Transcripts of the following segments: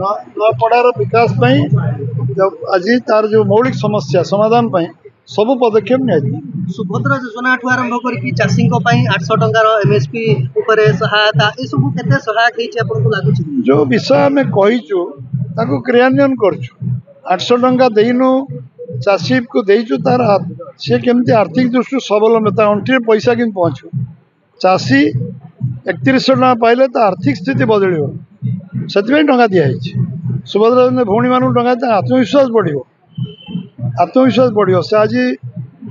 नपड़ार विकास आज तार जो मौलिक समस्या समाधान सब पदक्षेप नि सुभद्रा योजना ठू आरंभ करके चाषी 800 टंकार एमएसपी सहायता ये सब केते सहायक लगुच जो विषय आम कहीचु क्रियान्वयन करछु 800 टंका देनु चाषी को देचु तार सी केमती आर्थिक दृष्टि सबलम्बिता अंटी पैसा कि पहुँचु चाषी 3100 टका पाइले तो आर्थिक स्थिति बदल से टंका दिखाई सुभद्रा योजना भौणी मान टंका आत्मविश्वास बढ़ से आज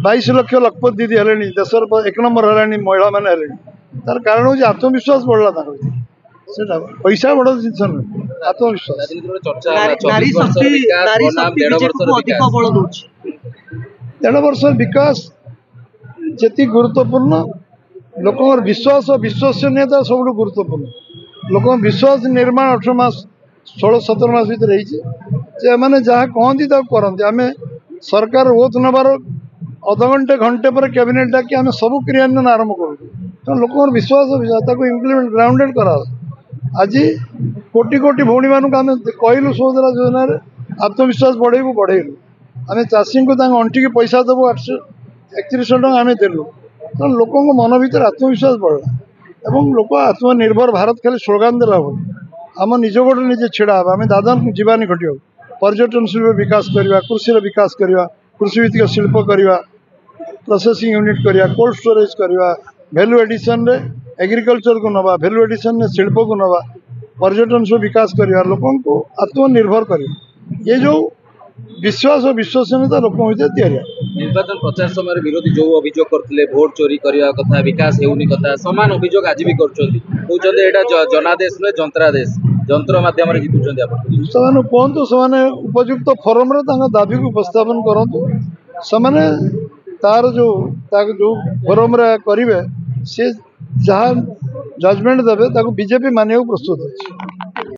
22 लाख लखपति दीदी है देशर 1 नंबर है महिला मैंने तार कारण हूँ आत्मविश्वास बढ़ला पैसा बड़ जिन नुह आत्मविश्वास देढ़ वर्ष विकास जी गुरुत्वपूर्ण लोक विश्वास और विश्वसनीयता सब गुरुत्वपूर्ण लोक विश्वास निर्माण 18 मास 16-17 मास भर मैंने जहाँ कहती करते आम सरकार ओथ नबार अध घंटे घंटे पर कैबिनेट डाकी आम सब क्रियान्वयन आरंभ करूँ तो लोक विश्वास इम्प्लीमेंट ग्राउंडेड करा आज कोटी कोटी भौणी मानक आम कहलु सुभद्रा योजना आत्मविश्वास बढ़ेलु आम चाषी को अंटिकी पैसा देव 3100 टका आम देलु तो लोक मन भर आत्मविश्वास बढ़ला एवं लोक आत्मनिर्भर भारत खाली स्लोगान देला आम निज गोटे निजे छिड़ा आम दादन जीवानी घटिया पर्यटन शिल्प विकास करवा कृषि विकास करवा कृषि भित्तिक शिल्प करवा प्रोसेसिंग यूनिट करवा कोल्ड स्टोरेज करवा वैल्यू एडिशन रे एग्रीकल्चर को नवा वैल्यू एडिशन शिल्प को नवा पर्यटन सब विकास करवा लोक को आत्मनिर्भर कर ये जो विश्वास और विश्वसनीयता लोक निर्वाचन प्रचार समय विरोधी जो अभियोग करते भोट चोरी करने कथा विकास होनी कथा सामान अभियोग आज भी कर जनादेश नुहे जंत्रादेश जंत्र माध्यम जीतुं से कहतु से उपयुक्त फोरम दाबी को उपस्थापन करूँ से तार जो फोरम करेंगे सी जहाँ जजमेंट देवे बीजेपी मानिया प्रस्तुत अच्छे।